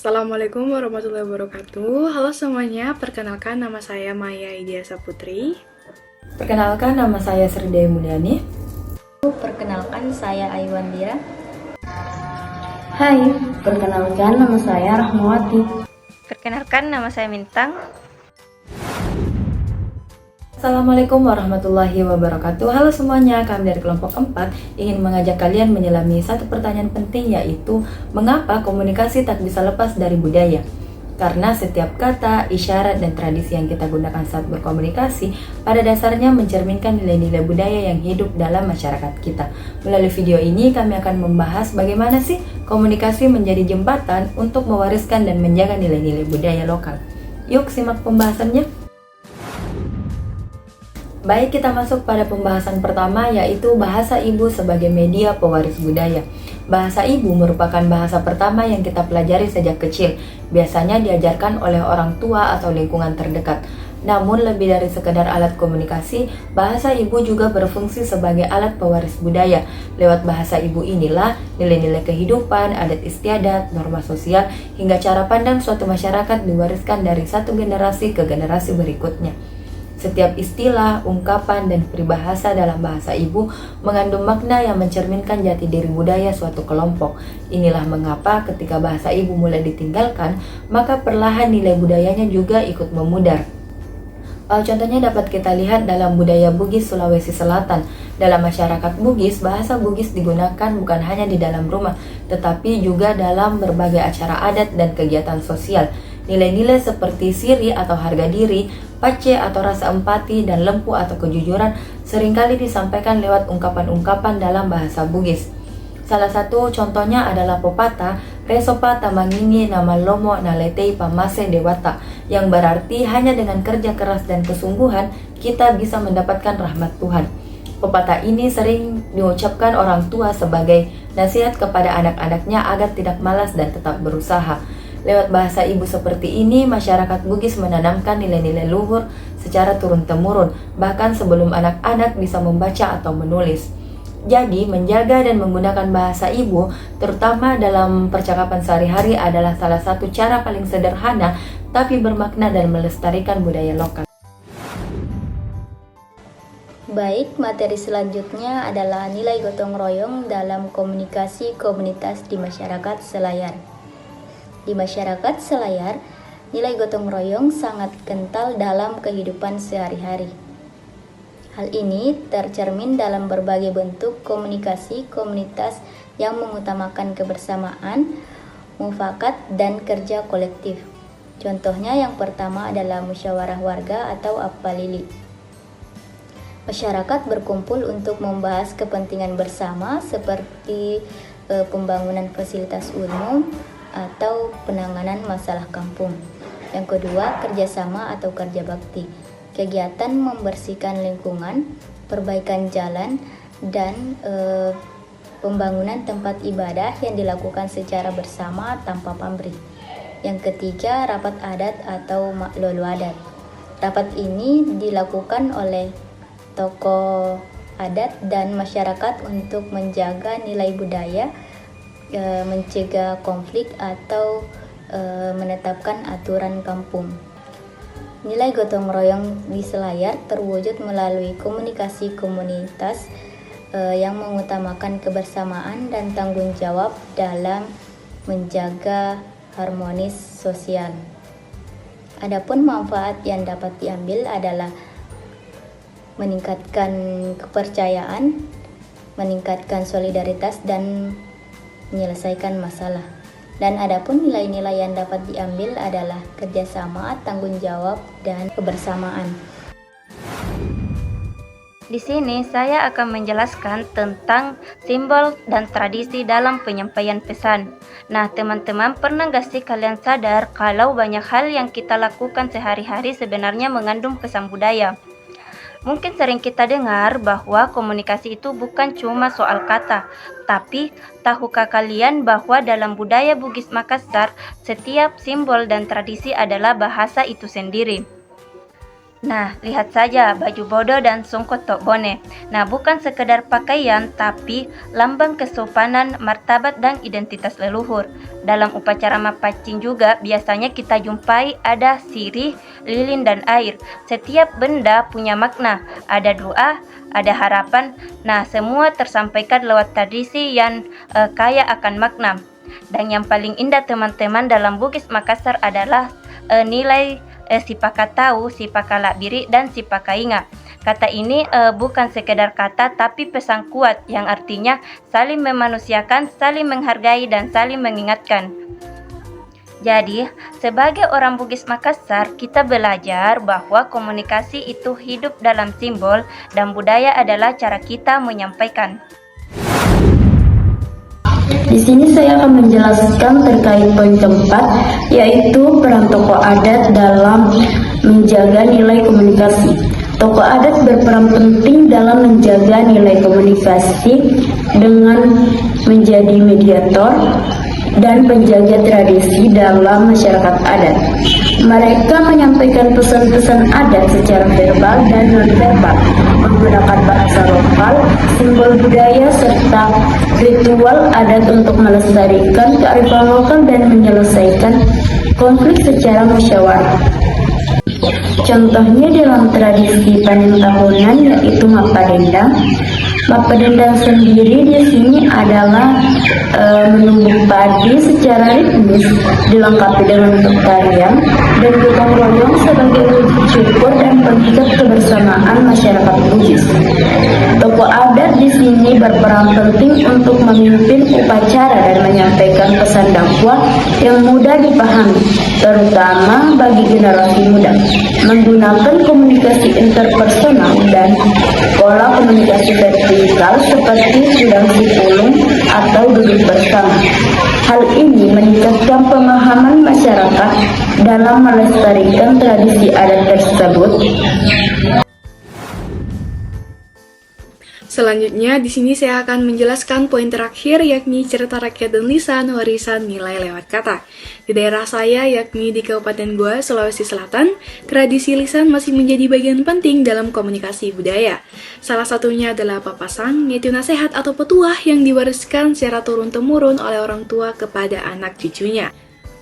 Assalamualaikum warahmatullahi wabarakatuh. Halo semuanya, perkenalkan nama saya Maya Idiasa Putri. Perkenalkan, nama saya Sri Dewi Mulyani. Perkenalkan, saya Aywan Dira. Hai, perkenalkan nama saya Rahmawati. Perkenalkan, nama saya Mintang. Assalamualaikum warahmatullahi wabarakatuh. Halo semuanya, kami dari kelompok 4 ingin mengajak kalian menyelami satu pertanyaan penting, yaitu mengapa komunikasi tak bisa lepas dari budaya? Karena setiap kata, isyarat, dan tradisi yang kita gunakan saat berkomunikasi pada dasarnya mencerminkan nilai-nilai budaya yang hidup dalam masyarakat kita. Melalui video ini kami akan membahas bagaimana sih komunikasi menjadi jembatan untuk mewariskan dan menjaga nilai-nilai budaya lokal. Yuk simak pembahasannya. Baik, kita masuk pada pembahasan pertama, yaitu bahasa ibu sebagai media pewaris budaya. Bahasa ibu merupakan bahasa pertama yang kita pelajari sejak kecil. Biasanya diajarkan oleh orang tua atau lingkungan terdekat. Namun lebih dari sekedar alat komunikasi, bahasa ibu juga berfungsi sebagai alat pewaris budaya. Lewat bahasa ibu inilah nilai-nilai kehidupan, adat istiadat, norma sosial, hingga cara pandang suatu masyarakat diwariskan dari satu generasi ke generasi berikutnya. Setiap istilah, ungkapan, dan peribahasa dalam bahasa ibu mengandung makna yang mencerminkan jati diri budaya suatu kelompok. Inilah mengapa ketika bahasa ibu mulai ditinggalkan, maka perlahan nilai budayanya juga ikut memudar. Contohnya dapat kita lihat dalam budaya Bugis Sulawesi Selatan. Dalam masyarakat Bugis, bahasa Bugis digunakan bukan hanya di dalam rumah, tetapi juga dalam berbagai acara adat dan kegiatan sosial. Nilai-nilai seperti siri atau harga diri, pace atau rasa empati, dan lempu atau kejujuran seringkali disampaikan lewat ungkapan-ungkapan dalam bahasa Bugis. Salah satu contohnya adalah pepatah Resopa Tamangini Nama Lomo Naletei Pamase Dewata, yang berarti hanya dengan kerja keras dan kesungguhan kita bisa mendapatkan rahmat Tuhan. Pepatah ini sering diucapkan orang tua sebagai nasihat kepada anak-anaknya agar tidak malas dan tetap berusaha. Lewat bahasa ibu seperti ini, masyarakat Bugis menanamkan nilai-nilai luhur secara turun-temurun, bahkan sebelum anak-anak bisa membaca atau menulis. Jadi, menjaga dan menggunakan bahasa ibu, terutama dalam percakapan sehari-hari, adalah salah satu cara paling sederhana tapi bermakna dan melestarikan budaya lokal. Baik, materi selanjutnya adalah nilai gotong royong dalam komunikasi komunitas di masyarakat Selayar. Di masyarakat Selayar, nilai gotong royong sangat kental dalam kehidupan sehari-hari. Hal ini tercermin dalam berbagai bentuk komunikasi komunitas yang mengutamakan kebersamaan, mufakat, dan kerja kolektif. Contohnya yang pertama adalah musyawarah warga atau apalili. Masyarakat berkumpul untuk membahas kepentingan bersama seperti pembangunan fasilitas umum atau penanganan masalah kampung. Yang kedua, kerjasama atau kerja bakti. Kegiatan membersihkan lingkungan, perbaikan jalan, dan pembangunan tempat ibadah yang dilakukan secara bersama tanpa pamrih. Yang ketiga, rapat adat atau maklolu adat. Rapat ini dilakukan oleh tokoh adat dan masyarakat untuk menjaga nilai budaya, mencegah konflik, atau menetapkan aturan kampung. Nilai gotong royong di Selayar terwujud melalui komunikasi komunitas yang mengutamakan kebersamaan dan tanggung jawab dalam menjaga harmonis sosial. Adapun manfaat yang dapat diambil adalah meningkatkan kepercayaan, meningkatkan solidaritas, dan menyelesaikan masalah. Dan adapun nilai-nilai yang dapat diambil adalah kerjasama, tanggung jawab, dan kebersamaan. Di sini saya akan menjelaskan tentang simbol dan tradisi dalam penyampaian pesan. Nah, teman-teman, pernah gak sih kalian sadar kalau banyak hal yang kita lakukan sehari-hari sebenarnya mengandung pesan budaya? Mungkin sering kita dengar bahwa komunikasi itu bukan cuma soal kata, tapi tahukah kalian bahwa dalam budaya Bugis Makassar, setiap simbol dan tradisi adalah bahasa itu sendiri. Nah, lihat saja baju bodo dan songkok tok bone. Nah, bukan sekedar pakaian, tapi lambang kesopanan, martabat, dan identitas leluhur. Dalam upacara mapacing juga biasanya kita jumpai ada sirih, lilin, dan air. Setiap benda punya makna, ada doa, ada harapan. Nah, semua tersampaikan lewat tradisi yang kaya akan makna. Dan yang paling indah teman-teman dalam Bugis Makassar adalah nilai sipaka tahu, sipaka lakbiri, dan sipaka ingat. Kata ini bukan sekedar kata tapi pesan kuat yang artinya saling memanusiakan, saling menghargai, dan saling mengingatkan. Jadi, sebagai orang Bugis Makassar, kita belajar bahwa komunikasi itu hidup dalam simbol dan budaya adalah cara kita menyampaikan. Di sini saya akan menjelaskan terkait poin keempat, yaitu peran tokoh adat dalam menjaga nilai komunikasi. Tokoh adat berperan penting dalam menjaga nilai komunikasi dengan menjadi mediator dan penjaga tradisi dalam masyarakat adat. Mereka menyampaikan pesan-pesan adat secara verbal dan non-verbal, menggunakan bahasa lokal, simbol budaya, serta ritual adat untuk melestarikan kearifan lokal dan menyelesaikan konflik secara musyawarah. Contohnya dalam tradisi panen tahunan yaitu Mapadendang. Mapadendang sendiri di sini adalah menumbuk padi secara ritmis, dilengkapi dengan tarian dan gotong royong sebagai wujud syukur dan pengikat kebersamaan masyarakat Bugis. Tokoh adat di sini berperan penting untuk memimpin upacara dan menyampaikan pesan dakwah yang mudah dipahami, terutama bagi generasi muda. Menggunakan komunikasi interpersonal dan pola komunikasi vertikal seperti sidang sipulung atau duduk bersama. Hal ini meningkatkan pemahaman masyarakat dalam melestarikan tradisi adat tersebut. Selanjutnya, di sini saya akan menjelaskan poin terakhir, yakni cerita rakyat dan lisan warisan nilai lewat kata. Di daerah saya, yakni di Kabupaten Goa, Sulawesi Selatan, tradisi lisan masih menjadi bagian penting dalam komunikasi budaya. Salah satunya adalah papasang, yaitu nasihat atau petuah yang diwariskan secara turun-temurun oleh orang tua kepada anak cucunya.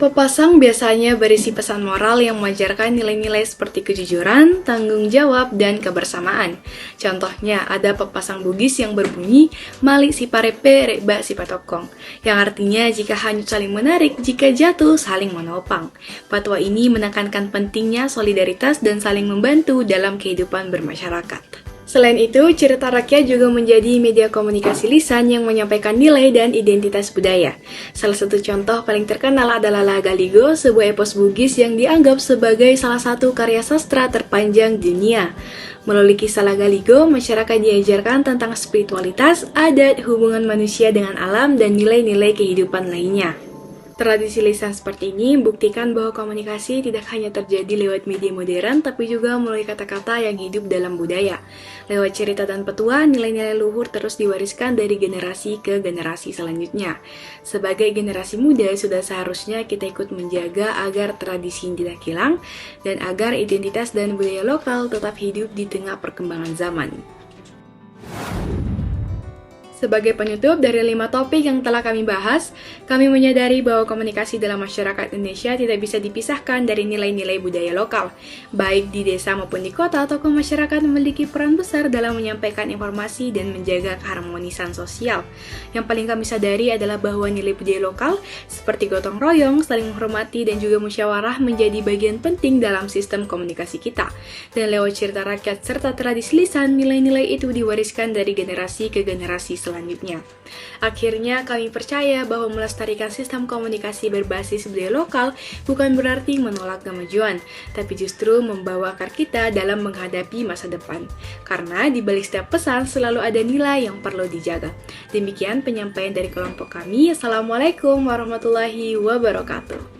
Pepasang biasanya berisi pesan moral yang mengajarkan nilai-nilai seperti kejujuran, tanggung jawab, dan kebersamaan. Contohnya, ada pepasang Bugis yang berbunyi, Mali si parepe, reba si patokong, yang artinya jika hanyut saling menarik, jika jatuh saling menopang. Fatwa ini menekankan pentingnya solidaritas dan saling membantu dalam kehidupan bermasyarakat. Selain itu, cerita rakyat juga menjadi media komunikasi lisan yang menyampaikan nilai dan identitas budaya. Salah satu contoh paling terkenal adalah La Galigo, sebuah epos Bugis yang dianggap sebagai salah satu karya sastra terpanjang dunia. Melalui kisah La Galigo, masyarakat diajarkan tentang spiritualitas, adat, hubungan manusia dengan alam, dan nilai-nilai kehidupan lainnya. Tradisi lisan seperti ini membuktikan bahwa komunikasi tidak hanya terjadi lewat media modern, tapi juga melalui kata-kata yang hidup dalam budaya. Lewat cerita dan petua, nilai-nilai luhur terus diwariskan dari generasi ke generasi selanjutnya. Sebagai generasi muda, sudah seharusnya kita ikut menjaga agar tradisi tidak hilang, dan agar identitas dan budaya lokal tetap hidup di tengah perkembangan zaman. Sebagai penutup dari 5 topik yang telah kami bahas, kami menyadari bahwa komunikasi dalam masyarakat Indonesia tidak bisa dipisahkan dari nilai-nilai budaya lokal. Baik di desa maupun di kota, tokoh masyarakat memiliki peran besar dalam menyampaikan informasi dan menjaga keharmonisan sosial. Yang paling kami sadari adalah bahwa nilai budaya lokal seperti gotong royong, saling menghormati, dan juga musyawarah menjadi bagian penting dalam sistem komunikasi kita. Dan lewat cerita rakyat serta tradisi lisan, nilai-nilai itu diwariskan dari generasi ke generasi selanjutnya. Akhirnya, kami percaya bahwa melestarikan sistem komunikasi berbasis budaya lokal bukan berarti menolak kemajuan, tapi justru membawa akar kita dalam menghadapi masa depan. Karena di balik setiap pesan selalu ada nilai yang perlu dijaga. Demikian penyampaian dari kelompok kami. Assalamualaikum warahmatullahi wabarakatuh.